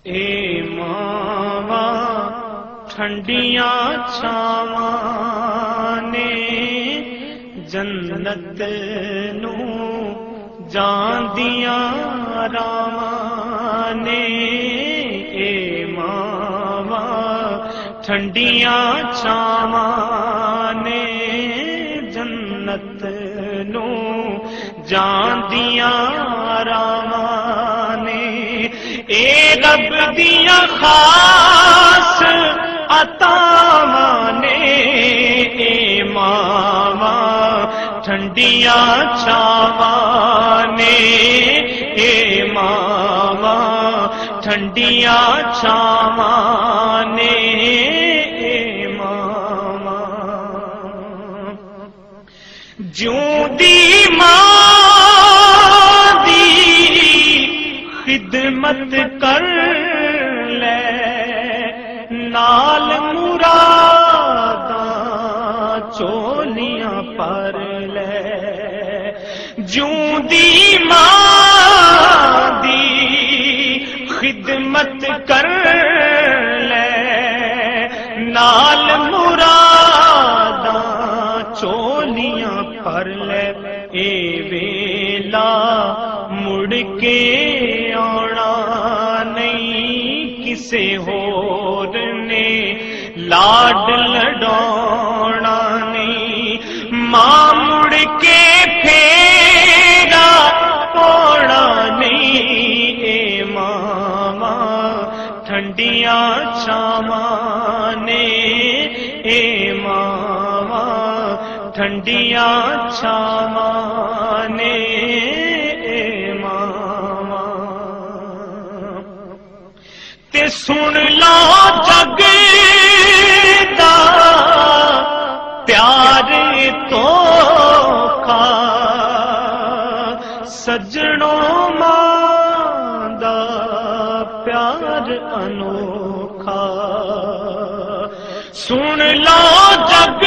اے ماوا ٹھنڈیاں چھاواں نے جنت نو جاندیاں راواں نے اے ماوا ٹھنڈیاں چھاواں نے جنت نو جاندیاں راواں نے اے رب دیاں خاص عطاواں نے اے ماواں ٹھنڈیاں چھاواں نے اے ماواں ٹھنڈیاں چھاواں نے اے ماواں جوں دی ماں دی خدمت کر لے نال مراداں چولیاں پر لے جوں دی ماں دی خدمت کر لے نال مراداں چولیاں پر لے اے ویلا مڑ کے آنا نہیں کسے ہور نے لاڈ لڈانا نہیں ماں مڑ کے پھیرا پوڑا نہیں اے ماواں ٹھنڈیاں چھاواں نے اے ماواں ٹھنڈیاں چھاواں نے اے ماواں تے سن لو جگ دا پیار تو کھا سجنوں ماں دا پیار انوکھا سن لو جگ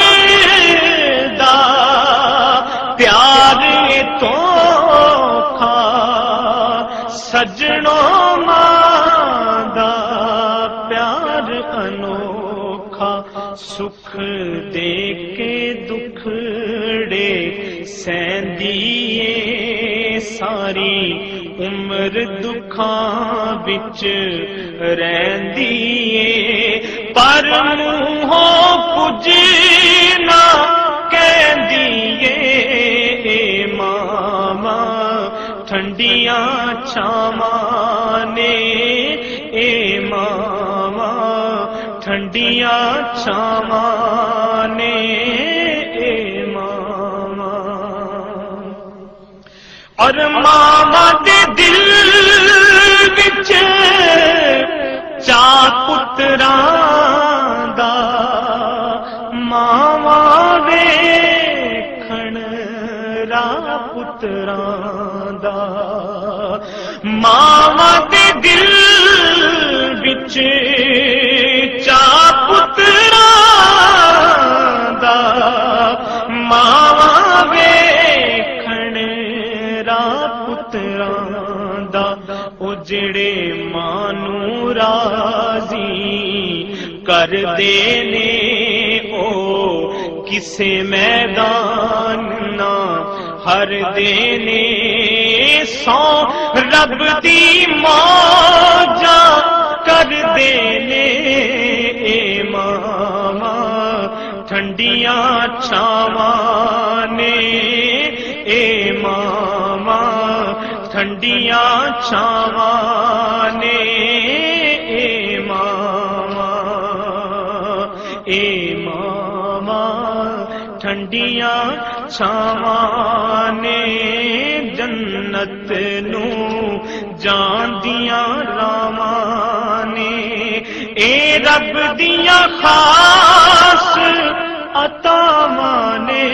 دا پیار تو کھا سجنوں ماں دا پیار انوکھا سکھ دے کے دکھڑے سہندیے ساری عمر دکھاں بچ رہندیے پر منہوں پجنا کہندیے اے ماواں ٹھنڈیاں چھاواں نے اے ماواں ٹھنڈیاں چھاواں نے اے ماواں اور ماواں دے دل وچ چا پتراں دا ماواں ویکھن راہ پتراں دا ماواں دے دل وچ چا پتراں دا ماواں ویکھن راہ پتراں دا او جڑے ماں نوں راضی کر دے نے او کسے میدان نہ ہر دینے سو رب دی موجاں کر دینے اے ماواں ٹھنڈیاں چھاواں نے اے ماواں ٹھنڈیاں چھاواں نے اے ماواں ٹھنڈیاں چھاواں نے جنت نو جاندیاں راواں نے اے رب دیاں خاص عطاواں نے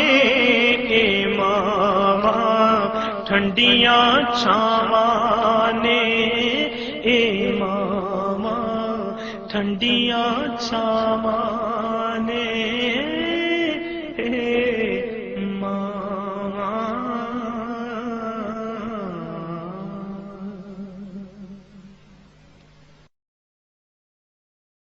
اے ماواں ٹھنڈیاں چھاواں نے اے ماواں ٹھنڈیاں چھاواں نے